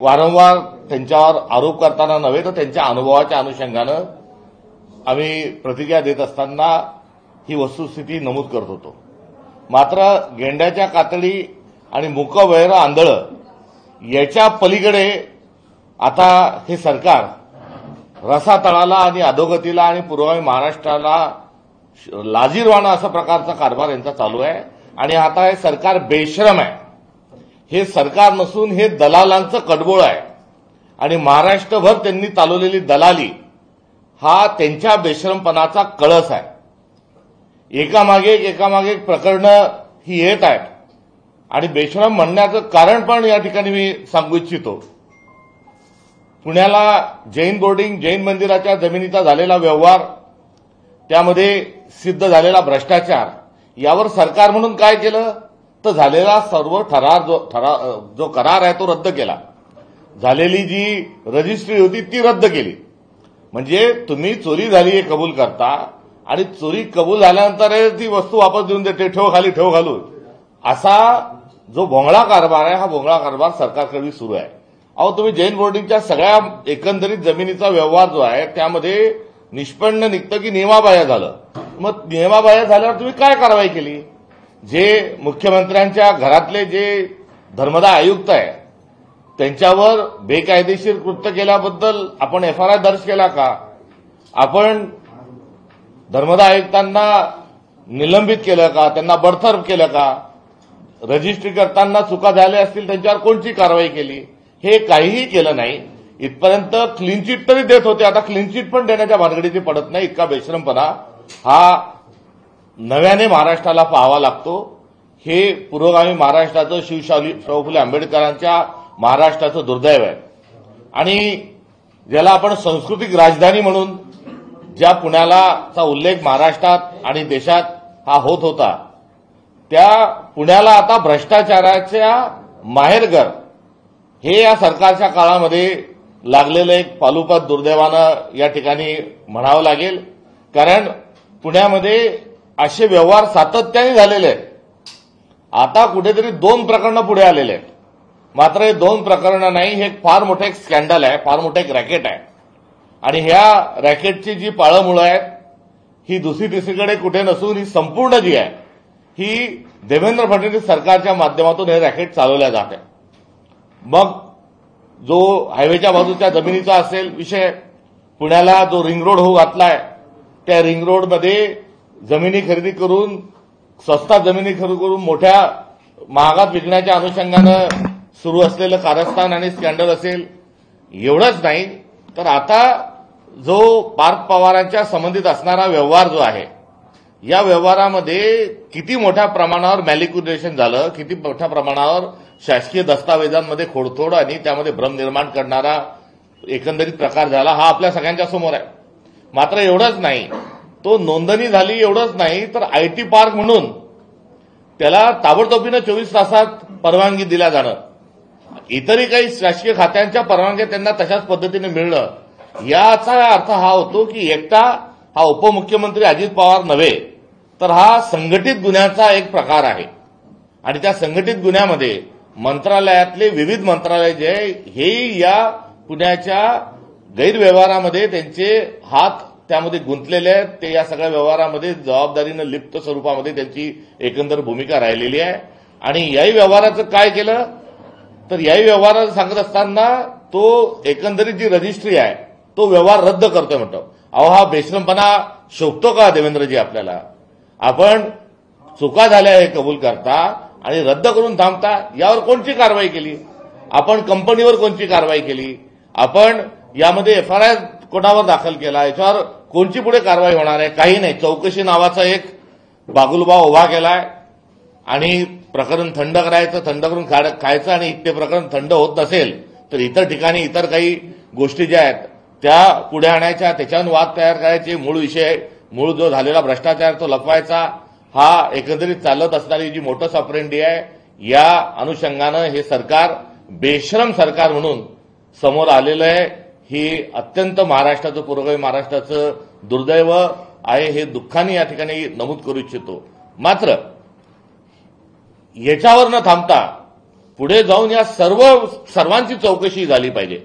वारंवार त्यांच्यावर आरोप करताना नव्हे तर त्यांच्या अनुभवाच्या अनुषंगानं आम्ही प्रतिक्रिया देत असताना ही वस्तुस्थिती नमूद करत होतो। मात्र गेंड्याच्या कातडी आणि मूक बहिर आंधळं याच्या पलीकडे आता हे सरकार रसातळाला आणि अधोगतीला आणि पूर्वी महाराष्ट्राला लाजीरवाणं अशा प्रकारचा कारभार यांचा चालू आहे। आणि आता हे सरकार बेशरम आहे। हे सरकार नसून हे दलालांचं कडबोळ आहे आणि महाराष्ट्रभर त्यांनी चालवलेली दलाली हा त्यांच्या बेशरमपणाचा कळस आहे। एकामागे एक प्रकरणं ही येत आहेत आणि बेशरम म्हणण्याचं कारण पण या ठिकाणी मी सांगू इच्छितो। पुण्याला जैन बोर्डिंग जैन मंदिराच्या जमिनीचा झालेला व्यवहार, त्यामध्ये सिद्ध झालेला भ्रष्टाचार, यावर सरकार म्हणून काय केलं तर झालेला सर्व जो करार आहे तो रद्द केला। झालेली जी रजिस्ट्री होती ती रद्द केली। म्हणजे तुम्ही चोरी झाली हे कबूल करता आणि चोरी कबूल झाल्यानंतर ती वस्तू वापस देऊन देते, ठेव घालू असा जो भोंगळा कारभार आहे हा भोंगळा कारभार सरकारकडे सुरू आहे। अहो तुम्ही जैन बोर्डिंगच्या सगळ्या एकंदरीत जमिनीचा व्यवहार जो आहे त्यामध्ये निष्पन्न निघतं की नियमाबाह्य झालं। मग नियमाबाह्य झाल्यावर तुम्ही काय कारवाई केली? जे मुख्यमंत्र्यांच्या घरातले जे धर्मदाय आयुक्त आहे त्यांच्यावर बेकायदेशीर कृत्य केल्याबद्दल आपण एफआयआर दर्ज केला का? आपण धर्मदाय आयुक्तांना निलंबित केलं का? त्यांना बडतर्फ केलं का? रजिस्ट्री करताना चुका झाल्या असतील त्यांच्यावर कोणती कारवाई केली? हे काहीही केलं नाही। इथपर्यंत क्लीन चिट तरी देत होते, आता क्लीन चिट पण देण्याच्या भानगडीत पडत नाही। इतका बेशरमपणा हा नव्याने महाराष्ट्राला पाहावा लागतो। हे पुरोगामी महाराष्ट्राचं शाहू फुले आंबेडकरांच्या महाराष्ट्राचं दुर्दैव आहे। आणि ज्याला आपण सांस्कृतिक राजधानी म्हणून ज्या पुण्याचा उल्लेख महाराष्ट्रात आणि देशात हा होत होता, त्या पुण्याला आता भ्रष्टाचाराच्या माहेरघर हे या सरकारच्या काळामध्ये लागलेलं एक पालुपत दुर्दैवानं या ठिकाणी म्हणावं लागेल। कारण पुण्यामध्ये असे व्यवहार सातत्याने झालेले आहेत। आता कुठेतरी 2 प्रकरणं पुढे आलेले आहेत। मात्र हे 2 प्रकरणं नाही, हे फार मोठं एक स्कॅन्डल आहे, फार मोठं एक रॅकेट आहे। आणि ह्या रॅकेटची जी पाळंमुळं आहेत ही दुसरी तिसरीकडे कुठे नसून ही संपूर्ण जी आहे ही देवेंद्र फडणवीस सरकारच्या माध्यमातून हे रॅकेट चालवल्या जात आहे। मग जो हायवेच्या बाजूच्या जमिनीचा असेल विषय, पुण्याला जो रिंग रोड होऊ घातलाय त्या रिंग रोडमध्ये जमिनी खरेदी करून स्वस्तात जमिनी खरेदी करून मोठ्या महागात विकण्याच्या अनुषंगानं सुरू असलेलं कारस्थान आणि स्कॅन्डल असेल। एवढंच नाही तर आता जो पार्थ पवारांच्या संबंधित असणारा व्यवहार जो आहे या व्यवहारामध्ये किती मोठ्या प्रमाणावर मॅनिप्युलेशन झालं, किती मोठ्या प्रमाणावर शासकीय दस्तावेजांमध्ये खोडतोड आणि त्यामध्ये भ्रम निर्माण करणारा एकंदरीत प्रकार झाला हा आपल्या सगळ्यांच्या समोर आहे। मात्र एवढंच नाही, तो नोंदणी झाली एवढंच नाही तर आयटी पार्क म्हणून त्याला ताबडतोबीनं 24 तासात परवानगी दिल्या जाणं, इतरही काही शासकीय खात्यांच्या परवानग्या त्यांना तशाच पद्धतीने मिळणं, याचा अर्थ हा होतो की एकटा हा उपमुख्यमंत्री अजित पवार नव्हे तर हा संघटित गुन्ह्याचा एक प्रकार आहे। आणि त्या संघटित गुन्ह्यामध्ये मंत्रालयातले विविध मंत्रालय जे आहे हे या पुण्याच्या गैरव्यवहारामध्ये त्यांचे हात त्यामध्ये गुंतलेले आहेत। ते या सगळ्या व्यवहारामध्ये जबाबदारीनं लिप्त स्वरूपामध्ये त्यांची एकंदर भूमिका राहिलेली आहे। आणि याही व्यवहाराचं काय केलं तर याही व्यवहाराचं सांगत असताना तो एकंदरीत जी रजिस्ट्री आहे तो व्यवहार रद्द करतोय म्हणतो। अहो हा बेशरमपणा शोभतो का देवेंद्रजी आपल्याला? आपण चुका झाल्या हे कबूल करता आणि रद्द करून थांबता, यावर कोणती कारवाई केली? आपण कंपनीवर कोणती कारवाई केली? आपण यामध्ये एफआयआर कोणावर दाखल केला? याच्यावर कोणती पुढे कारवाई होणार आहे? काही नाही। चौकशी नावाचा एक बागुलबा उभा केलाय आणि प्रकरण थंड करायचं, थंड करून खायचं आणि ते प्रकरण थंड होत नसेल तर इतर ठिकाणी इतर काही गोष्टी ज्या आहेत त्या पुढे आणायच्या, त्याच्यावर वाद तयार करायचे। मूळ जो झालेला भ्रष्टाचार तो लपवायचा, हा एकंदरीत चालत असणारी जी मोटस ऑपरेंडी आहे या अनुषंगानं हे सरकार बेशरम सरकार म्हणून समोर आलेलं आहे। ही अत्यंत महाराष्ट्राचं पुरोगामी महाराष्ट्राचं दुर्दैव आहे, हे दुःखाने या ठिकाणी नमूद करू इच्छितो। मात्र याच्यावर न थांबता पुढे जाऊन या सर्वांची चौकशी झाली पाहिजे.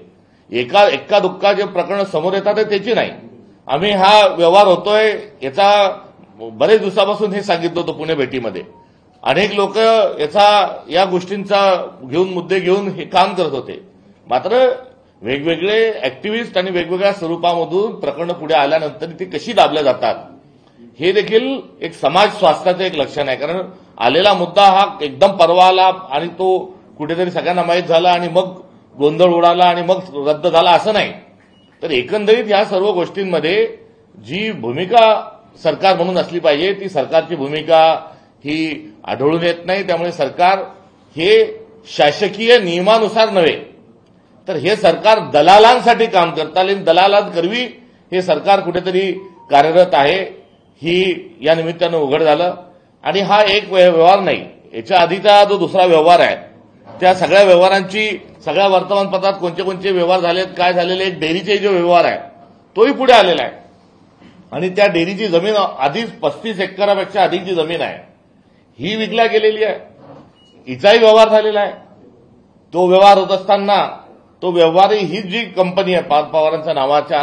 एका दुःखा जे प्रकरण समोर येतात त्याची नाही. आम्ही हा व्यवहार होतोय याचा बरेच दिवसापासून हे सांगितलं होतं पुणे भेटीमध्ये. अनेक लोक या गोष्टींचा मुद्दे घेऊन हे काम करत होते. मात्र वेगवेगळे ऍक्टिव्हिस्ट आणि वेगवेगळ्या स्वरूपामधून प्रकरणं पुढे आल्यानंतर ती कशी दाबल्या जातात हे देखील एक समाज स्वास्थ्याचं एक लक्षण आहे. कारण आलेला मुद्दा हा एकदम परवा आला आणि तो कुठेतरी सगळ्यांना माहीत झाला आणि मग गोंधळ उडाला आणि मग रद्द झाला असं नाही. तर एकंदरीत या सर्व गोष्टींमध्ये जी भूमिका सरकार म्हणून असली पाहिजे ती सरकारची भूमिका ही आढळून येत नाही. त्यामुळे सरकार हे शासकीय नियमानुसार नव्हे तर हे सरकार दलालांसाठी काम करतं आणि दलालांकरवी हे सरकार कुठेतरी कार्यरत आहे ही या निमित्तानं उघड झालं. आणि हा एक व्यवहार नाही, याच्या आधीचा जो दुसरा व्यवहार आहे त्या सगळ्या व्यवहारांची सगळ्या वर्तमानपत्रात कोणते व्यवहार झालेत काय झालेले एक डेअरीचे जो व्यवहार आहे तोही पुढे आलेला आहे. आणि त्या डेअरीची जमीन आधीच 35 एकरापेक्षा अधिकची जमीन आहे ही विकल्या गेलेली आहे. हिचाही व्यवहार झालेला आहे. तो व्यवहार होत असताना तो व्यवहारही ही जी कंपनी आहे पार्थ पवारांच्या नावाच्या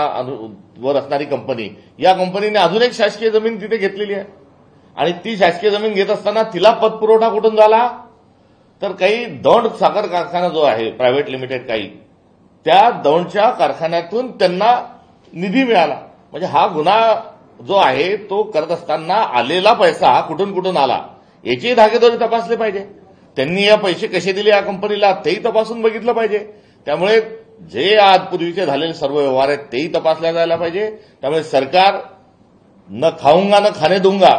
वर असणारी कंपनी, या कंपनीने अजून एक शासकीय जमीन तिथे घेतलेली आहे. आणि ती शासकीय जमीन घेत असताना तिला पतपुरवठा कुठून झाला तर काही दौंड साखर कारखाना जो आहे प्रायव्हेट लिमिटेड काही त्या दौंडच्या कारखान्यातून त्यांना निधी मिळाला. म्हणजे हा गुन्हा जो आहे तो करत असताना आलेला पैसा हा कुठून आला याची धागेदोरे तपासले पाहिजे. त्यांनी या पैसे कसे दिले या कंपनीला तेही तपासून बघितलं पाहिजे. त्यामुळे जे आजपूर्वीचे झालेले सर्व व्यवहार आहेत तेही तपासल्या जायला पाहिजे. त्यामुळे सरकार न खाऊंगा न खाणे दूंगा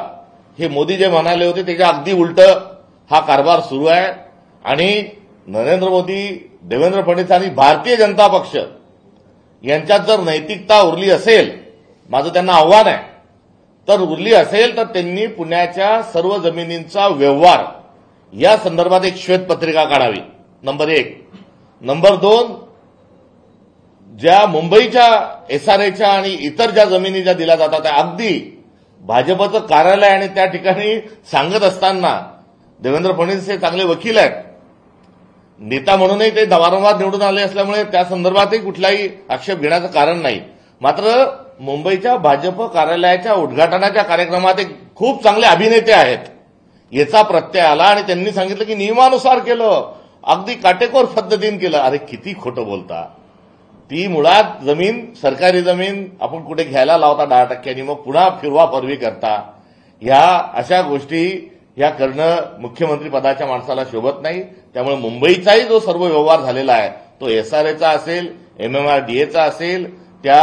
हे मोदी जे म्हणाले होते त्याच्या अगदी उलट हा कारभार सुरू आहे. आणि नरेंद्र मोदी, देवेंद्र फडणवीस आणि भारतीय जनता पक्ष यांच्यात जर नैतिकता उरली असेल, माझं त्यांना आव्हान आहे, तर उरली असेल तर त्यांनी पुण्याच्या सर्व जमिनींचा व्यवहार या संदर्भात एक श्वेतपत्रिका काढावी. नंबर 1. नंबर 2, ज्या मुंबईच्या एसआरएच्या आणि इतर ज्या जमिनी ज्या दिल्या जातात त्या अगदी भाजपचं कार्यालय आणि त्या ठिकाणी सांगत असताना देवेंद्र फडणवीस हे चांगले वकील आहेत, नेता म्हणूनही ते वारंवार निवडून आले असल्यामुळे त्या संदर्भातही कुठलाही आक्षेप घेण्याचं कारण नाही. मात्र मुंबईच्या भाजप कार्यालयाच्या उद्घाटनाच्या कार्यक्रमात एक खूप चांगले अभिनेते आहेत याचा प्रत्यय आला आणि त्यांनी सांगितलं की नियमानुसार केलं, अगदी काटेकोर पद्धतीने केलं. अरे किती खोटं बोलता. ती मुळात जमीन सरकारी जमीन आपण कुठे घ्यायला लावता 10% मग पुन्हा फिरवा परवी करता. ह्या अशा गोष्टी ह्या करणं मुख्यमंत्री पदाच्या माणसाला शोभत नाही. त्यामुळे मुंबईचाही जो सर्व व्यवहार झालेला आहे तो एसआरएचा असेल, MMRDAचा असेल, त्या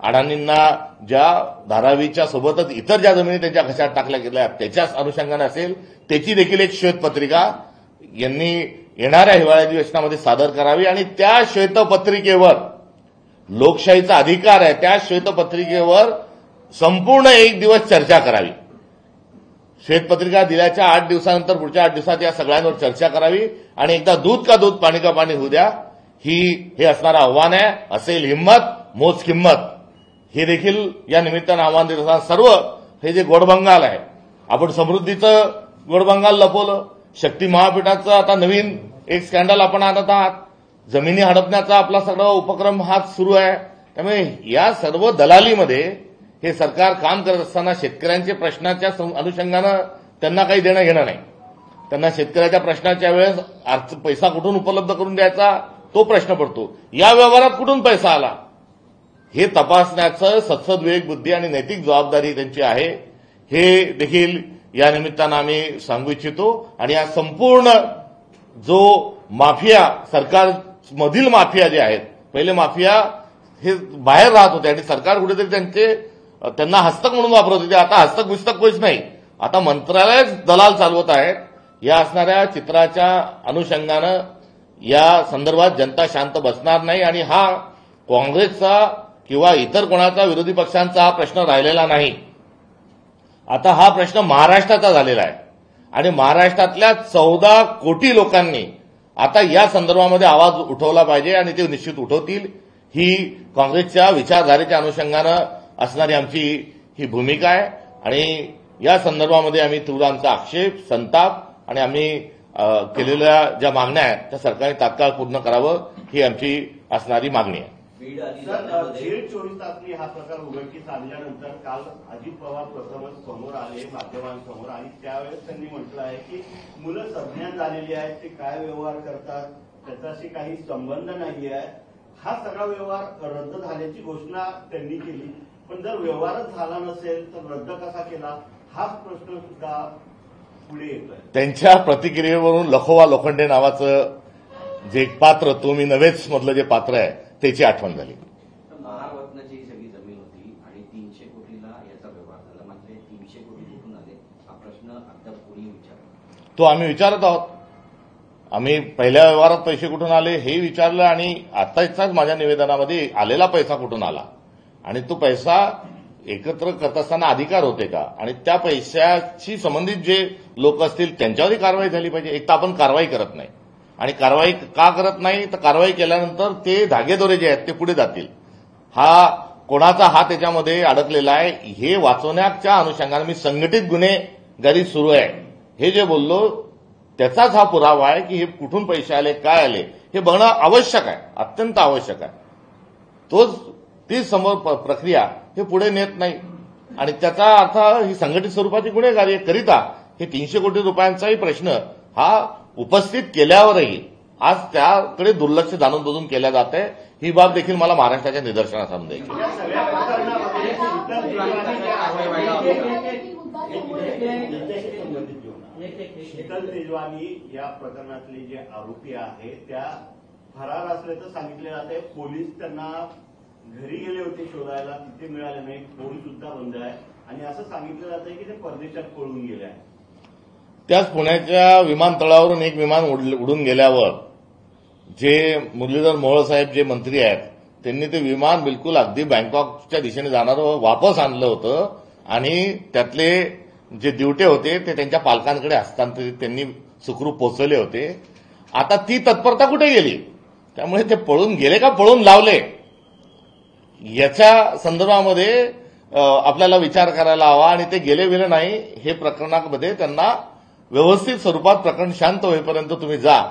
अडाणींना ज्या धारावीच्या सोबतच इतर ज्या जमिनी त्यांच्या खिशात टाकल्या गेल्या त्याच्याच अनुषंगाने असेल, त्याची देखील एक श्वेतपत्रिका यांनी येणाऱ्या हिवाळ्याच्या अधिवेशनामध्ये सादर करावी. आणि त्या श्वेतपत्रिकेवर लोकशाहीचा अधिकार आहे, त्या श्वेतपत्रिकेवर संपूर्ण 1 दिवस चर्चा करावी. श्वेतपत्रिका दिल्याच्या 8 दिवसानंतर पुढच्या 8 दिवसात या सगळ्यांवर चर्चा करावी आणि एकदा दूध का दूध पाणी का पाणी होऊ द्या. हे असणारं आव्हान आहे. असेल हिंमत मोज किंमत हे देखील या निमित्तानं आव्हान देत असताना सर्व हे जे गोडबंगाल आहे, आपण समृद्धीचं गोडबंगाल लपवलं, शक्ती महापीठाचं आता नवीन एक स्कॅन्डल आपण आणत आहात, जमिनी हडपण्याचा आपला सगळा उपक्रम हा सुरू आहे. त्यामुळे या सर्व दलालीमध्ये हे सरकार काम करत असताना शेतकऱ्यांच्या प्रश्नाच्या अनुषंगानं त्यांना काही देणं घेणं नाही. त्यांना शेतकऱ्याच्या प्रश्नाच्या वेळेस पैसा कुठून उपलब्ध करून द्यायचा तो प्रश्न पडतो. या व्यवहारात कुठून पैसा आला हे तपासण्याचं सत्सद विवेक बुद्धी आणि नैतिक जबाबदारी त्यांची आहे हे देखील या निमित्तानं आम्ही सांगू इच्छितो. आणि या संपूर्ण जो माफिया सरकारमधील माफिया जे आहेत, पहिले माफिया हे बाहेर राहत होते आणि सरकार कुठेतरी त्यांना हस्तक म्हणून वापरत होते. आता हस्तक बिस्तक कोच नाही, आता मंत्रालय दलाल चालवत आहेत. या असणाऱ्या चित्राच्या अनुषंगानं या संदर्भात जनता शांत बसणार नाही. आणि हा काँग्रेसचा किंवा इतर कोणाचा विरोधी पक्षांचा हा प्रश्न राहिलेला नाही. आता हा प्रश्न महाराष्ट्राचा झालेला आहे आणि महाराष्ट्रातल्या 14 कोटी लोकांनी आता या संदर्भामध्ये आवाज उठवला पाहिजे आणि ते निश्चित उठवतील. ही काँग्रेसच्या विचारधारेच्या अनुषंगानं असणारी आमची ही भूमिका आहे आणि या संदर्भामध्ये आम्ही तीव्र आमचा आक्षेप, संताप आणि आम्ही केलेल्या ज्या मागण्या आहेत त्या सरकारने तात्काळ पूर्ण करावं ही आमची असणारी मागणी आहे. झेड 24 तासनी हा प्रकार उघडकीस आणल्यानंतर काल अजित पवार प्रथमच समोर आले माध्यमांसमोर आणि त्यावेळेस त्यांनी म्हटलं आहे की मुलं संज्ञान झालेली आहेत, ते काय व्यवहार करतात त्याच्याशी काही संबंध नाही आहे. हा सगळा व्यवहार रद्द झाल्याची घोषणा त्यांनी केली, पण जर व्यवहारच झाला नसेल तर रद्द कसा केला हाच प्रश्न सुद्धा पुढे येतोय. त्यांच्या प्रतिक्रियेवरून लखोवा लोखंडे नावाचं जे पात्र तो मी नव्हेच मधलं जे पात्र आहे त्याची आठवण झाली. महारत्नाची सगळी जमीन होती आणि 300 कोटीला याचा व्यवहार झाला, मात्र 300 कोटी कुठून आले हा प्रश्न अद्याप कोणी विचारला तो आम्ही विचारत आहोत. आम्ही पहिल्या व्यवहारात पैसे कुठून आले हे विचारलं आणि आताच्याच माझ्या निवेदनामध्ये आलेला पैसा कुठून आला आणि तो पैसा एकत्र करत असताना अधिकार होते का आणि त्या पैशाशी संबंधित जे लोक असतील त्यांच्यावरही कारवाई झाली पाहिजे. एक तर आपण कारवाई करत नाही आणि कारवाई का करत नाही तर कारवाई केल्यानंतर ते धागेदोरे जे आहेत ते पुढे जातील. हा कोणाचा हात त्याच्यामध्ये अडकलेला आहे हे वाचवण्याच्या अनुषंगाने मी संघटित गुन्हेगारी सुरू आहे हे जे बोललो त्याचाच हा पुरावा आहे की हे कुठून पैसे आले काय आले हे बघणं आवश्यक आहे, अत्यंत आवश्यक आहे. ती समोर प्रक्रिया हे पुढे नेत नाही आणि त्याचा अर्थ ही संघटित स्वरूपाची गुन्हेगारी करिता हे 300 कोटी रुपयांचाही प्रश्न हा उपस्थित केल्यावरही आज त्याकडे दुर्लक्ष जाणून बुजून केल्या जात आहे. ही बाब देखील मला महाराष्ट्राच्या निदर्शनास आणून द्यायची. शीतल तेजवानी या प्रकरणातले जे आरोपी आहेत त्या फरार असल्याचं सांगितलं जात आहे. पोलीस त्यांना घरी गेले होते शोधायला, तिथे मिळाले नाही, फोन सुद्धा बंद आहे आणि असं सांगितलं जात आहे की ते परदेशात पळून गेले आहे. त्याच पुण्याच्या विमानतळावरून एक विमान उडून गेल्यावर जे मुरलीधर मोहोळ साहेब जे मंत्री आहेत त्यांनी ते विमान बिलकुल अगदी बँकॉकच्या दिशेने जाणारं वापस आणलं होतं आणि त्यातले जे दिवटे होते ते त्यांच्या पालकांकडे हस्तांतरित त्यांनी सुखरूप पोहोचवले होते. आता ती तत्परता कुठे गेली? त्यामुळे ते पळून गेले का पळून लावले याच्या संदर्भामध्ये आपल्याला विचार करायला हवा आणि ते गेले नाही हे प्रकरणामध्ये त्यांना व्यवस्थित स्वरूपात प्रकरण शांत होईपर्यंत तुम्ही जा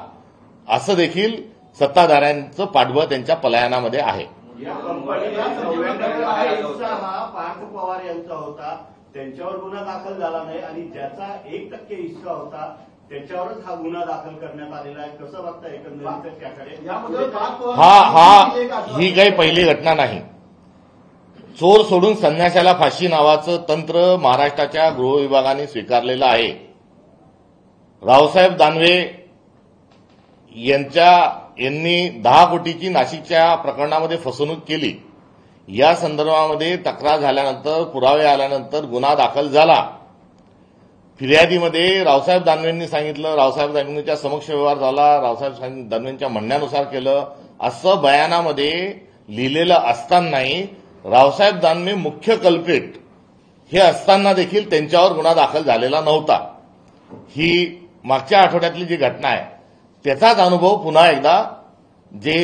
असं देखील सत्ताधाऱ्यांचं पाठबळ त्यांच्या पलायनामध्ये आहे. या कंपनीला 99% हा पार्थ पवार यांचा होता, त्यांच्यावर गुन्हा दाखल झाला नाही आणि ज्याचा 1% हिस्सा होता त्याच्यावरच हा गुन्हा दाखल करण्यात आलेला आहे. कसं बघता एकंदरीत त्याकडे? ही काही पहिली घटना नाही. चोर सोडून संन्याशाला फाशी नावाचं तंत्र महाराष्ट्राच्या गृह विभागाने स्वीकारलेलं आहे. रावसाहेब दानवे यांनी 10 कोटीची नाशिकच्या प्रकरणामध्ये फसवणूक केली. या संदर्भामध्ये तक्रार झाल्यानंतर पुरावे आल्यानंतर गुन्हा दाखल झाला. फिर्यादीमध्ये रावसाहेब दानवेंनी सांगितलं, रावसाहेब दानवेंच्या समक्ष व्यवहार झाला, रावसाहेब दानवेंच्या म्हणण्यानुसार केलं असं बयानामध्ये लिहिलेलं असतानाही रावसाहेब दानवे मुख्य कल्प्रिट हे असताना देखील त्यांच्यावर गुन्हा दाखल झालेला नव्हता. ही मागच्या आठवड्यातली जी घटना आहे त्याचाच अनुभव पुन्हा एकदा जे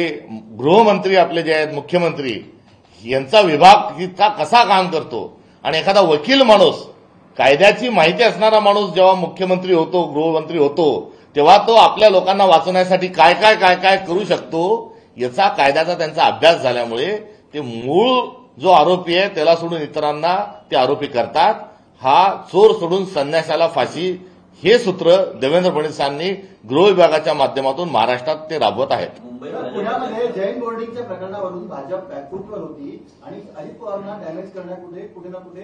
गृहमंत्री आपले जे आहेत मुख्यमंत्री यांचा विभाग कसा काम करतो आणि एखादा वकील माणूस कायद्याची माहिती असणारा माणूस जेव्हा मुख्यमंत्री होतो गृहमंत्री होतो तेव्हा तो आपल्या लोकांना वाचवण्यासाठी काय काय काय काय करू शकतो याचा कायद्याचा त्यांचा अभ्यास झाल्यामुळे ते मूळ जो आरोपी आहे त्याला सोडून इतरांना ते आरोपी करतात. हा चोर सोडून संन्याशाला फाशी हे सूत्र देवेंद्र फडणवीसांनी गृह विभागाच्या माध्यमातून महाराष्ट्रात ते राबवत आहेत. पुण्यामध्ये जैन बोर्डिंगच्या प्रकरणावरून भाजप बॅकफूटवर होती आणि अजित पवारांना डॅमेज करण्यामध्ये कुठे ना कुठे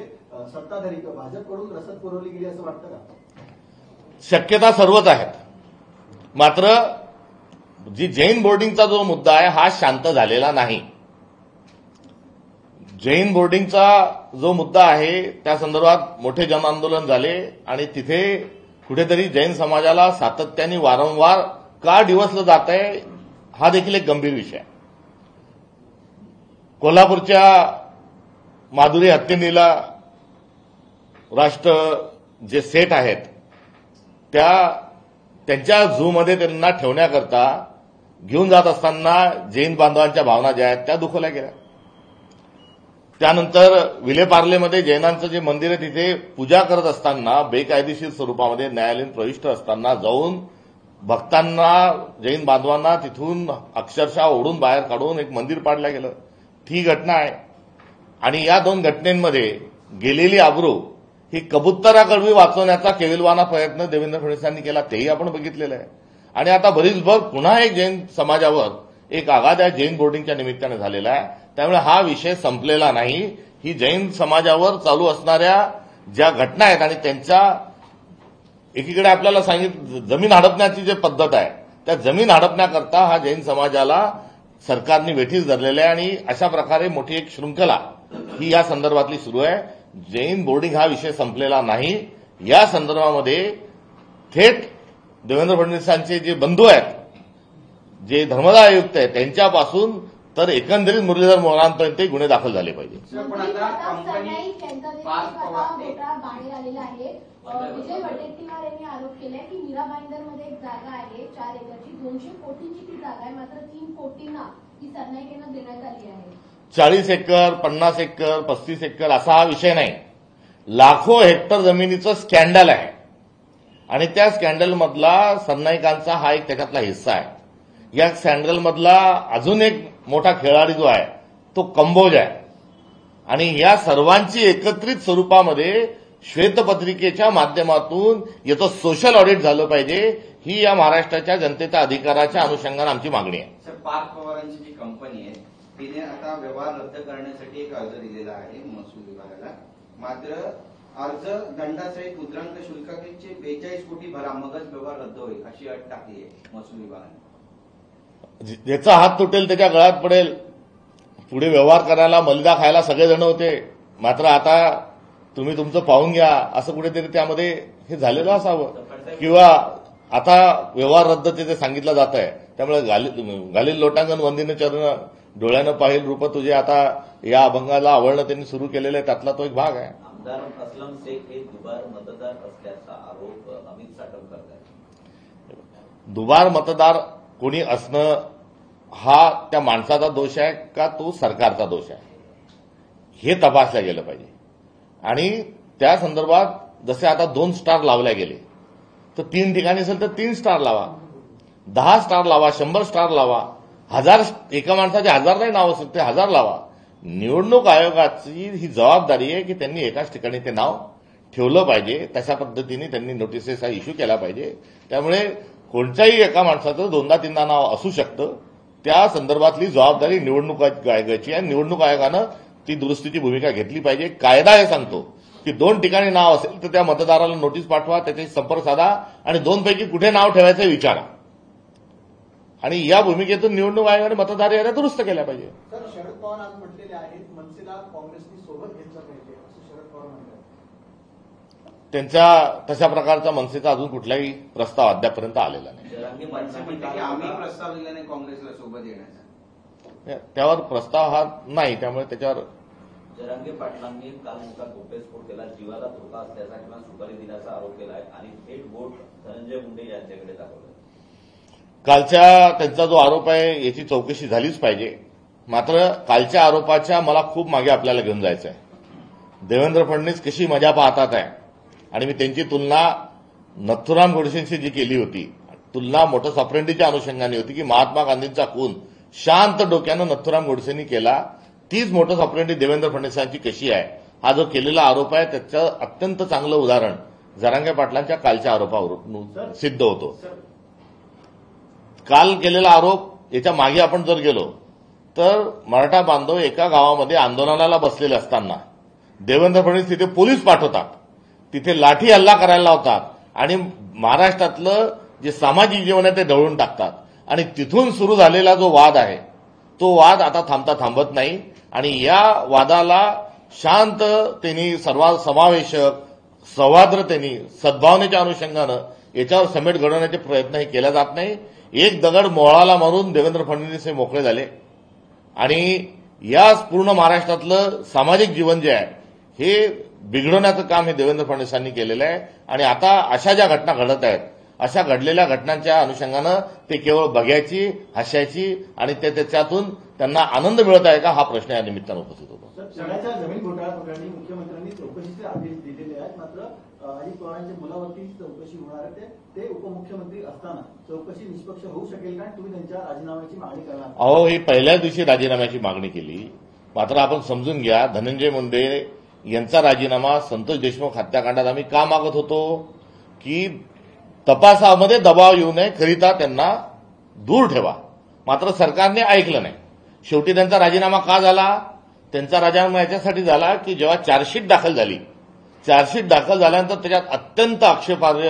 सत्ताधारी किंवा भाजपकडून रसद पुरवली गेली असं वाटतं का? शक्यता सर्वच आहेत. मात्र जी जैन बोर्डिंगचा जो मुद्दा आहे हा शांत झालेला नाही. जैन बोर्डिंगचा जो मुद्दा आहे त्या संदर्भात मोठे जनआंदोलन झाले आणि तिथे कुठेतरी जैन समाजाला सातत्याने वारंवार का डिवचलं जात आहे हा देखील एक गंभीर विषय आहे. कोल्हापूरच्या माधुरी हत्तीनीला राष्ट्र जे सेट आहेत त्यांच्या झूमध्ये त्यांना ठेवण्याकरता घेऊन जात असताना जैन बांधवांच्या भावना ज्या आहेत त्या दुखवल्या गेल्या. त्यानंतर विलेपार्लेमध्ये जैनांचं जे मंदिर आहे तिथे पूजा करत असताना बेकायदेशीर स्वरूपामध्ये न्यायालयीन प्रविष्ट असताना जाऊन भक्तांना, जैन बांधवांना तिथून अक्षरशः ओढून बाहेर काढून एक मंदिर पाडलं गेलं, ती घटना आहे. आणि या दोन घटनेमध्ये गेलेली आबरू ही कबुतराकडवी वाचवण्याचा केविलवाना प्रयत्न देवेंद्र फडणवीसांनी केला, तेही आपण बघितलेलं आहे. आणि आता बरीचभर पुन्हा एक जैन समाजावर एक आघात या जैन बोर्डिंगच्या निमित्ताने झालेला आहे. त्यामुळे हा विषय संपलेला नाही. ही जैन समाजावर चालू असणाऱ्या ज्या घटना आहेत आणि त्यांच्या एकीकडे आपल्याला सांगितलं जमीन हडपण्याची जी पद्धत आहे, त्या जमीन हडपण्याकरता हा जैन समाजाला सरकारने वेठीस धरलेला आहे. आणि अशा प्रकारे मोठी एक शृंखला ही या संदर्भातली सुरू आहे. जैन बोर्डिंग हा विषय संपलेला नाही. या संदर्भामध्ये थेट देवेंद्र फडणवीसांचे जे बंधू आहेत, जे धर्मदाय आयुक्त आहेत, त्यांच्यापासून तर एकंदरीत मुरलीधर मोहरांपर्यंत गुन्हे दाखल झाले पाहिजे. पण आता कंपनी बाहेर आलेला आहे. विजय वडेट्टीवार यांनी आरोप केलाय की मीरा भाईंदरमध्ये एक जागा आहे 4 एकरची, 200 कोटींची ती जागा आहे, मात्र 3 कोटींना ती सरनाईकेनं देण्यात आली आहे. 40 एकर, 50 एकर, 35 एकर असा हा विषय नाही. लाखो हेक्टर जमिनीचं स्कॅन्डल आहे आणि त्या स्कॅन्डलमधला सरनाईकांचा हा एक त्याच्यातला हिस्सा आहे. या स्कॅन्डलमधला अजून एक मोठा खेळाडी जो आहे तो कंबोज आहे. आणि या सर्वांची एकत्रित स्वरूपामध्ये श्वेतपत्रिकेच्या माध्यमातून याचं सोशल ऑडिट झालं पाहिजे, ही या महाराष्ट्राच्या जनतेच्या अधिकाराच्या अनुषंगाने आमची मागणी आहे. सर, पार्थ पवारांची जी कंपनी आहे तिने आता व्यवहार रद्द करण्यासाठी एक अर्ज दिलेला आहे महसूल विभागाला. मात्र अर्ज दंडासहित मुद्रांक शुल्काचे 42 कोटी भरा मगच व्यवहार रद्द होईल अशी अट टाकली आहे महसूल विभागाने. ज्याचा हात तुटेल त्याच्या गळ्यात पडेल. पुढे व्यवहार करायला मलिदा खायला सगळेजण होते, मात्र आता तुम्ही तुमचं पाहून घ्या असं कुठेतरी त्यामध्ये हे झालेलं असावं. किंवा आता व्यवहार रद्द ते सांगितलं जात आहे. त्यामुळे घालील लोटांगण वंदिने चरण डोळ्यानं पाहिल रूप तुझे, आता या अभंगाला आवडणं त्यांनी सुरू केलेलं आहे, त्यातला तो एक भाग आहे. आमदार असलम शेख हे दुबार मतदार असल्याचा आरोप अमित साटम करत आहेत. दुबार मतदार कोणी असणं हा त्या माणसाचा दोष आहे का तो सरकारचा दोष आहे, हे तपासलं गेलं पाहिजे. आणि त्या संदर्भात जसे आता 2 स्टार लावल्या गेले, तर 3 ठिकाणी असेल तर 3 स्टार लावा, 10 स्टार लावा, 100 स्टार लावा, 1000 एका माणसाचे 1000 नाही नाव असेल ते 1000 लावा. निवडणूक आयोगाची ही जबाबदारी आहे की त्यांनी एकाच ठिकाणी ते नाव ठेवलं पाहिजे. तशा पद्धतीने त्यांनी नोटिसेस इश्यू केला पाहिजे. त्यामुळे कोणत्याही एका माणसाचं 2दा-3दा नाव असू शकतं. त्या संदर्भातली जबाबदारी निवडणूक आयोगाची आहे. निवडणूक आयोगानं ती दुरुस्तीची भूमिका घेतली पाहिजे. कायदा हे सांगतो की 2 ठिकाणी नाव असेल तर त्या मतदाराला नोटीस पाठवा, त्याच्याशी संपर्क साधा आणि 2 पैकी कुठे नाव ठेवायचं विचारा. आणि या भूमिकेतून निवडणूक आयोगाने मतदार याद्या दुरुस्त केल्या पाहिजे. सर, शरद पवार आज म्हटलेले आहेत मनसेला काँग्रेसनी सोबत घेतलं पाहिजे असं शरद पवार म्हणतात. त्यांच्या तशा प्रकारचा मनसेचा अजून कुठलाही प्रस्ताव अद्यापर्यंत आलेला नाही. जरांगे मनसे म्हणते की पाटलांनी आम्ही प्रस्ताव दिला नाही काँग्रेसला सोबत येण्याचा. त्यावर प्रस्ताव हा नाही, त्यामुळे त्याच्यावर जरांगे पाटलांनी काल मोठा घोपेस्फोट केला, जीवाला धोका असल्याचा किंवा सुपारी दिल्याचा आरोप केला आहे आणि थेट बोट धनंजय मुंडे यांच्याकडे दाखवलं. कालच्या त्यांचा जो आरोप आहे याची चौकशी झालीच पाहिजे. मात्र कालच्या आरोपाच्या मला खूप मागे आपल्याला घेऊन जायचं आहे. देवेंद्र फडणवीस कशी मजा पाहतात आहे आणि मी त्यांची तुलना नथुराम गोडसेंशी जी केली होती, तुलना मोटस ऑपरेंडीच्या अनुषंगाने होती की महात्मा गांधींचा खून शांत डोक्यानं नथुराम गोडसेंनी केला, तीच मोटस ऑपरेंडी देवेंद्र फडणवीसांची कशी आहे हा जो केलेला आरोप आहे त्याचं अत्यंत चांगलं उदाहरण जरांगे पाटलांच्या कालच्या आरोपावरून सिद्ध होतो. काल केलेला आरोप याच्या मागे आपण जर गेलो तर मराठा बांधव एका गावामध्ये आंदोलनाला बसलेले असताना देवेंद्र फडणवीस तिथे पोलीस पाठवतात, तिथे लाठी हल्ला करायला लावतात आणि महाराष्ट्रातलं जे सामाजिक जीवन आहे ते ढवळून टाकतात. आणि तिथून सुरू झालेला जो वाद आहे तो वाद आता थांबत नाही. आणि या वादाला शांततेने, सर्वसमावेशक, सौहार्द्रतेने, सद्भावनेच्या अनुषंगानं याच्यावर समेट घडवण्याचे प्रयत्नही केला जात नाही. एक दगड मोळाला मारून देवेंद्र फडणवीस हे मोकळे झाले आणि या पूर्ण महाराष्ट्रातलं सामाजिक जीवन जे आहे हे बिघडवण्याचं काम हे देवेंद्र फडणवीसांनी केलेलं आहे. आणि आता अशा ज्या घटना घडत आहेत, अशा घडलेल्या घटनांच्या अनुषंगानं ते केवळ बघायची, हसायची आणि त्याच्यातून त्यांना आनंद मिळत आहे का, हा प्रश्न या निमित्तानं उपस्थित होतो. पुण्याच्या जमीन घोटाळा प्रकरणी मुख्यमंत्र्यांनी चौकशीचे आदेश दिलेले आहेत, मात्र अजित पवारांच्या मुलावरती चौकशी होणार आहे. ते उपमुख्यमंत्री असताना चौकशी निष्पक्ष होऊ शकेल का? तुम्ही त्यांच्या राजीनाम्याची मागणी करणार? अहो, ही पहिल्याच दिवशी राजीनाम्याची मागणी केली. मात्र आपण समजून घ्या, धनंजय मुंडे यांचा राजीनामा संतोष देशमुख हत्याकांडात आम्ही का मागत होतो की तपासामध्ये दबाव येऊ नये करिता त्यांना दूर ठेवा. मात्र सरकारने ऐकलं नाही. शेवटी त्यांचा राजीनामा का झाला? त्यांचा राजीनामा याच्यासाठी झाला की जेव्हा चार्जशीट दाखल झाली, चार्जशीट दाखल झाल्यानंतर त्याच्यात अत्यंत आक्षेपार्ह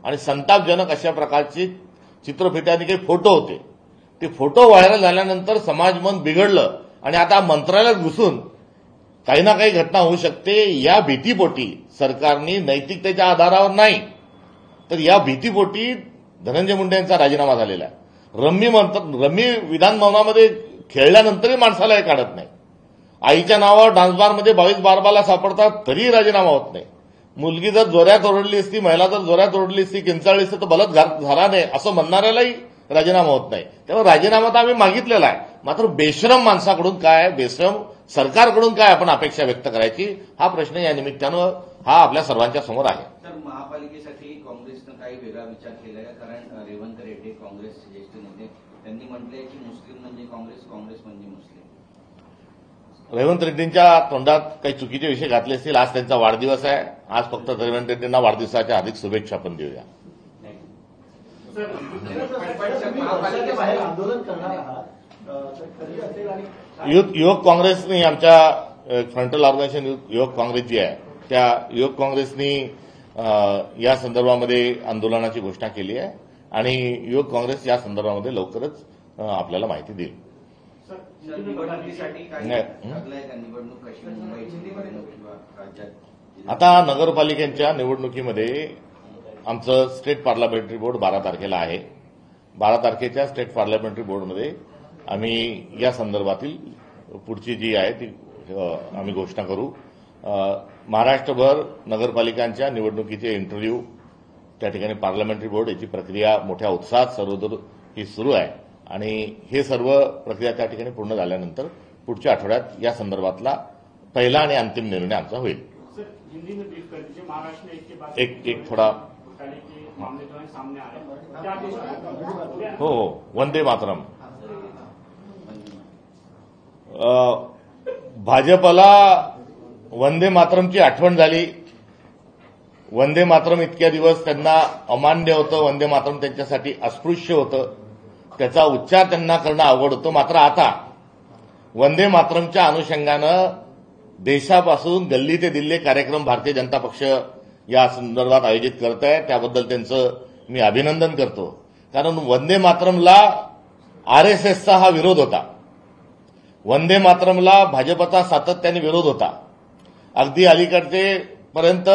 आणि संतापजनक अशा प्रकारचे चित्रफिती काही फोटो होते. ते फोटो व्हायरल झाल्यानंतर समाज मन बिघडलं आणि आता मंत्रालयात घुसून काही ना काही घटना होऊ शकते या भीतीपोटी सरकारने नैतिकतेच्या आधारावर नाही तर या भीतीपोटी धनंजय मुंडे यांचा राजीनामा झालेला आहे. रम्मी विधान भवनामध्ये खेळल्यानंतरही माणसाला हे काढत नाही. आईच्या नावावर डान्सबारमध्ये 22 बारबाला सापडतात तरी राजीनामा होत नाही. मुलगी जर जोऱ्यात ओरडली असती, महिला जर जोऱ्यात ओरडली असती, किंचाळली असती तर बलात्कार झाला नाही असं म्हणणाऱ्यालाही राजीनामा होत नाही. त्यामुळे राजीनामा तर आम्ही मागितलेला आहे. मात्र बेशरम माणसाकडून काय, बेशरम सरकारकडून काय आपण अपेक्षा व्यक्त करायची, हा प्रश्न या निमित्तानं हा आपल्या सर्वांच्या समोर आहे. तर महापालिकेसाठी काँग्रेसनं काही वेगळा विचार केलाय का? कारण रेवंत रेड्डी काँग्रेसचे ज्येष्ठ नेते त्यांनी म्हटलंय की मुस्लिम म्हणजे काँग्रेस, काँग्रेस म्हणजे मुस्लिम. रेवंत रेड्डींच्या तोंडात काही चुकीचे विषय घातले असतील. आज त्यांचा वाढदिवस आहे. आज फक्त रेवंत रेड्डींना वाढदिवसाच्या हार्दिक शुभेच्छा आपण देऊया. महापालिकेच्या बाहेर आंदोलन करणार आहात तर कधी असेल आणि युवक काँग्रेसनी आमच्या फ्रंटल ऑर्गनायझेशन युवक काँग्रेस जी आहे त्या युवक काँग्रेसनी या संदर्भामध्ये आंदोलनाची घोषणा केली आहे आणि युवक काँग्रेस या संदर्भामध्ये लवकरच आपल्याला माहिती देईल. निवडणुकीसाठी काही ठरलंय का? निवडणूक कशी मुंबईची निवडणूक किंवा राज्यात? आता नगरपालिकेच्या निवडणुकीमध्ये आमचं स्टेट पार्लमेंटरी बोर्ड 12 तारखेला आहे. 12 तारखेच्या स्टेट पार्लमेंटरी बोर्डमध्ये आम्ही या संदर्भातील पुढची जी आहे ती आम्ही घोषणा करू. महाराष्ट्रभर नगरपालिकांच्या निवडणुकीचे इंटरव्ह्यू त्या ठिकाणी पार्लमेंटरी बोर्ड याची प्रक्रिया मोठ्या उत्साहात सर्वदूर ही सुरू आहे आणि हे सर्व प्रक्रिया त्या ठिकाणी पूर्ण झाल्यानंतर पुढच्या आठवड्यात या संदर्भातला पहिला आणि अंतिम निर्णय आमचा होईल. हिंदी में ब्रीफ कर दीजिए. महाराष्ट्र में इसके बाद एक थोड़ा घोटाले के मामले जो है सामने आ रहे हैं, क्या देश हो वंदे मातरम. भाजपला वंदे मातरमची आठवण झाली. वंदे मातरम इतक्या दिवस त्यांना अमान्य होतं. वंदे मातरम त्यांच्यासाठी अस्पृश्य होतं. त्याचा उच्चार त्यांना करणं अवघड होतं. मात्र आता वंदे मातरमच्या अनुषंगानं देशापासून गल्ली ते दिल्ली कार्यक्रम भारतीय जनता पक्ष या संदर्भात आयोजित करत आहे. त्याबद्दल त्यांचं मी अभिनंदन करतो. कारण वंदे मातरमला आरएसएसचा हा विरोध होता. वंदे मातरमला भाजपचा सातत्याने विरोध होता. अगदी अलीकडचेपर्यंत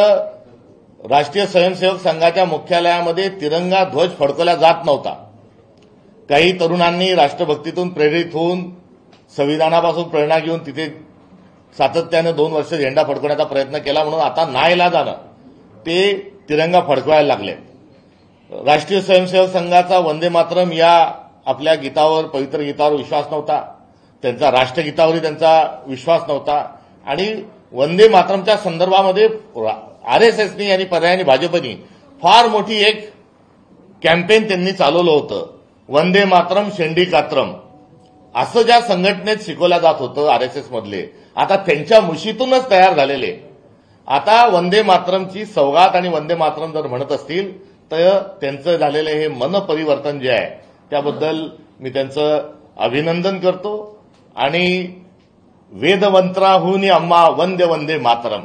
राष्ट्रीय स्वयंसेवक संघाच्या मुख्यालयामध्ये तिरंगा ध्वज फडकवला जात नव्हता. काही तरुणांनी राष्ट्रभक्तीतून प्रेरित होऊन संविधानापासून प्रेरणा घेऊन तिथे सातत्याने 2 वर्ष झेंडा फडकवण्याचा प्रयत्न केला. म्हणून आता नाईलाजानं ते तिरंगा फडकवायला लागले. राष्ट्रीय स्वयंसेवक संघाचा वंदे मातरम या आपल्या गीतावर, पवित्र गीतावर विश्वास नव्हता. त्यांचा राष्ट्रगीतावरही त्यांचा विश्वास नव्हता आणि वंदे मातरमच्या संदर्भामध्ये आरएसएसनी आणि पर्यायाने भाजपनी फार मोठी एक कॅम्पेन त्यांनी चालवलं होतं. वंदे मातरम शेंडी कात्रम असं ज्या संघटनेत शिकवलं जात होतं आरएसएसमधले, आता त्यांच्या मुशीतूनच तयार झालेले आता वंदे मातरमची सौगात आणि वंदे मातरम जर म्हणत असतील तर त्यांचं झालेलं हे मनपरिवर्तन जे आहे त्याबद्दल मी त्यांचं अभिनंदन करतो. आणि वेदवंत्राहून अम्मा वंदे वंदे मातरम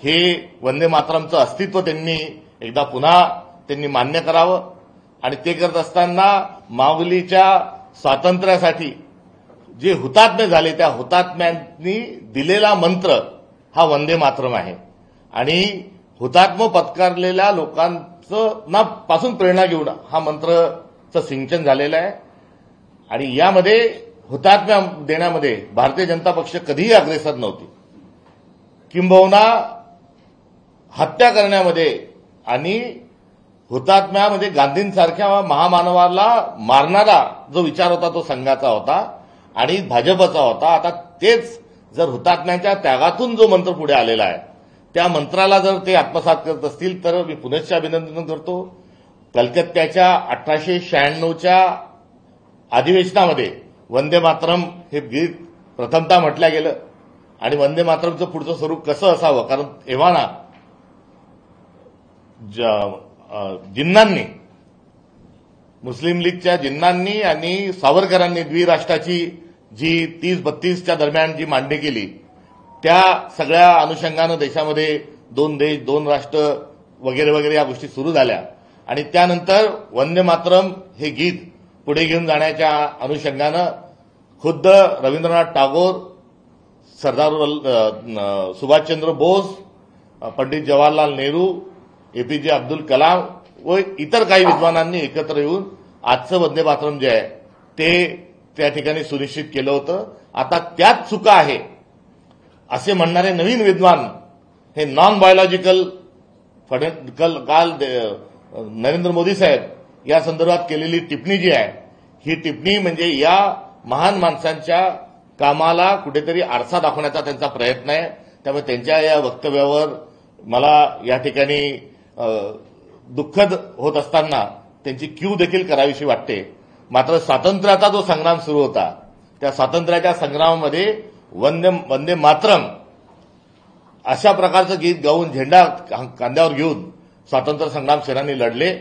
हे वंदे मातरमचं अस्तित्व त्यांनी एकदा पुन्हा त्यांनी मान्य करावं आणि ते करत असताना माऊलीच्या स्वातंत्र्यासाठी जे हुतात्मे झाले त्या हुतात्म्यांनी दिलेला मंत्र हा वंदे मातरम आहे आणि हुतात्म पत्कारलेल्या लोकांचं पासून प्रेरणा घेऊन हा मंत्रचं सिंचन झालेलं आहे. आणि यामध्ये हुतात्म्या देण्यामध्ये भारतीय जनता पक्ष कधीही अग्रेसर नव्हती. किंबहुना हत्या करण्यामध्ये आणि हुतात्म्या म्हणजे गांधींसारख्या महामानवाला मारणारा जो विचार होता तो संघाचा होता आणि भाजपचा होता. आता तेच जर हुतात्म्यांच्या त्यागातून जो मंत्र पुढे आलेला आहे त्या मंत्राला जर ते आत्मसात करत असतील तर मी पुनश्च अभिनंदन करतो. कलकत्त्याच्या 1896च्या अधिवेशनामध्ये वंदे मातरम हे गीत प्रथमतः म्हटलं गेलं आणि वंदे मातरमचं पुढचं स्वरूप कसं असावं, कारण तेव्हा ना जिन्नांनी, मुस्लिम लीगच्या जिन्नांनी आणि सावरकरांनी द्विराष्ट्राची जी 30-32च्या दरम्यान जी मांडणी केली त्या सगळ्या अनुषंगानं देशामध्ये 2 देश 2 राष्ट्र वगैरे वगैरे या गोष्टी सुरू झाल्या आणि त्यानंतर वंदे मातरम हे गीत पुढे घेऊन जाण्याच्या अनुषंगानं खुद्द रवींद्रनाथ टागोर, सरदार सुभाषचंद्र बोस, पंडित जवाहरलाल नेहरू, एपीजे अब्दुल कलाम व इतर काही विद्वानांनी एकत्र येऊन आजचं वंदे मातरम जे आहे ते त्या ठिकाणी सुनिश्चित केलं होतं. आता त्याच चुका आहे असे म्हणणारे नवीन विद्वान हे नॉन बायोलॉजिकल काल नरेंद्र मोदी साहेब या संदर्भात केलेली टिप्पणी जी आहे ही टिप्पणी म्हणजे या महान माणसांच्या कामाला कुठेतरी आरसा दाखवण्याचा त्यांचा प्रयत्न आहे. त्यामुळे त्यांच्या या वक्तव्यावर मला या ठिकाणी दुःखद होत असताना त्यांची क्यू देखील करावीशी वाटते. मात्र स्वातंत्र्याचा जो संग्राम सुरू होता त्या स्वातंत्र्याच्या संग्रामामध्ये वंदे मातरम अशा प्रकारचं गीत गाऊन झेंडा खांद्यावर घेऊन स्वातंत्र्य संग्राम सेनानी लढले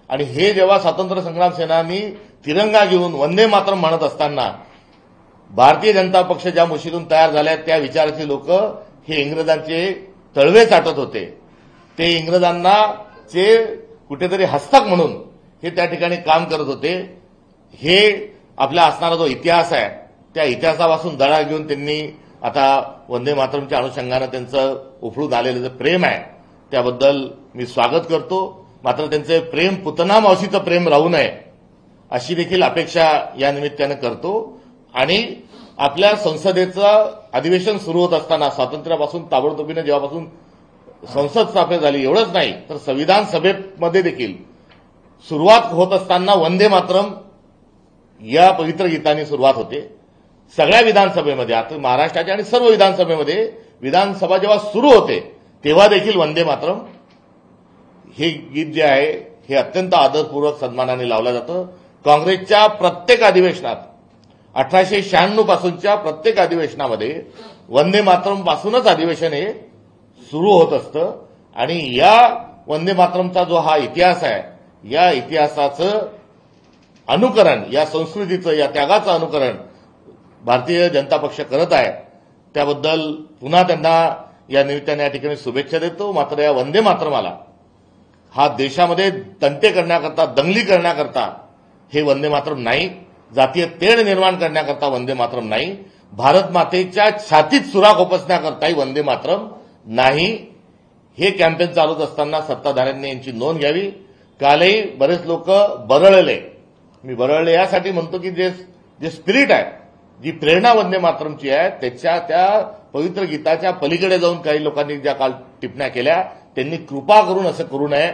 आणि हे जेव्हा स्वातंत्र्य संग्राम सेनानी तिरंगा घेऊन वंदे मातरम म्हणत असताना भारतीय जनता पक्ष ज्या मुशीतून तयार झाल्या त्या विचाराचे लोक हे इंग्रजांचे तळवे चाटत होते. ते इंग्रजांना चे कुठेतरी हस्तक म्हणून हे त्या ठिकाणी काम करत होते. हे आपला असणारा जो इतिहास आहे त्या इतिहासापासून धडा घेऊन त्यांनी आता वंदे मातरमच्या अनुषंगानं त्यांचं उफळून आलेलं जे प्रेम आहे त्याबद्दल मी स्वागत करतो. मात्र त्यांचे प्रेम पुतना मावशीचं प्रेम राहू नये अशी देखील अपेक्षा या निमित्तानं करतो. आणि आपल्या संसदेचं अधिवेशन सुरू होत असताना स्वातंत्र्यापासून ताबडतोबीनं जेव्हापासून संसद स्थापन झाली एवढंच नाही तर संविधान सभेमध्ये देखील सुरुवात होत असताना वंदे मातरम या पवित्र गीताने सुरुवात होते. सगळ्या विधानसभेमध्ये आता महाराष्ट्राच्या आणि सर्व विधानसभेमध्ये विधानसभा जेव्हा सुरू होते तेव्हा देखील वंदे मातरम हे गीत जे आहे हे अत्यंत आदरपूर्वक सन्मानाने लावलं जातं. काँग्रेसच्या प्रत्येक अधिवेशनात 1896 पासूनच्या प्रत्येक अधिवेशनामध्ये वंदे मातरम पासूनच अधिवेशन हे सुरू होत असतं आणि या वंदे मातरमचा जो हा इतिहास आहे या इतिहासाचं अनुकरण, या संस्कृतीचं, या त्यागाचं अनुकरण भारतीय जनता पक्ष करत आहे. त्याबद्दल पुन्हा त्यांना या निमित्ताने या ठिकाणी शुभेच्छा देतो. मात्र या वंदे मातरमाला हा देशामध्ये तंटे करण्याकरता, दंगली करण्याकरता हे वंदे मातरम नाही, जातीय तेढ निर्माण करण्याकरता वंदे मातरम नाही, भारत मातेच्या छातीत सुरा खोपसण्याकरताही वंदे मातरम नाही. हे कॅम्पेन चालूच असताना सत्ताधाऱ्यांनी यांची नोंद घ्यावी. कालही बरेच लोक बरळले. मी बरळले यासाठी म्हणतो की जे स्पिरिट आहे, जी प्रेरणा वंदे मातरमची आहे त्याच्या त्या पवित्र गीताच्या पलीकडे जाऊन काही लोकांनी ज्या काल टिप्पण्या केल्या त्यांनी कृपा करून असं करू नये.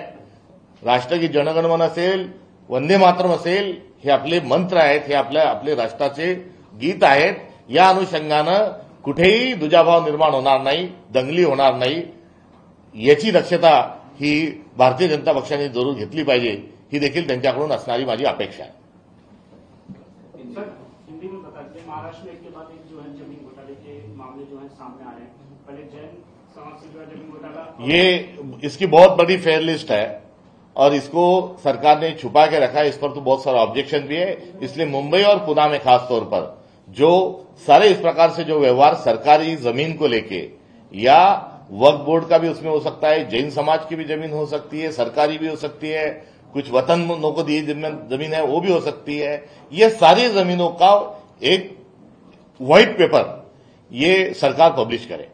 राष्ट्रगीत जनगणमन असेल, वंदे मातरम असेल, हे आपले मंत्र आहेत, हे आपले राष्ट्राचे गीत आहेत. या अनुषंगानं कुठेही दुजाभाव निर्माण होणार नाही, दंगली होणार नाही याची दक्षता ही भारतीय जनता पक्षाने जरूर घेतली पाहिजे. ही देखील त्यांच्याकडून असणारी माझी अपेक्षा आहे. सर, हिंदी में बता दीजिए, महाराष्ट्र में एक के बाद एक जो है जमीन घोटाले के मामले जो है सामने आ रहे हैं. पहले जैन समाज से जो है जमीन घोटाला, ये इसकी बहुत बड़ी फेयर लिस्ट है और इसको सरकार ने छुपा के रखा है. इस पर तो बहुत सारा ऑब्जेक्शन भी है. इसलिए मुंबई और पुणे में खास तौर पर जो सारे इस प्रकार से जो व्यवहार सरकारी जमीन को लेके या वक्फ बोर्ड का भी उसमें हो सकता है, जैन समाज की भी जमीन हो सकती है, सरकारी भी हो सकती है, कुछ वतनों को दी जमीन है वो भी हो सकती है. ये सारी जमीनों का एक व्हाइट पेपर ये सरकार पब्लिश करे.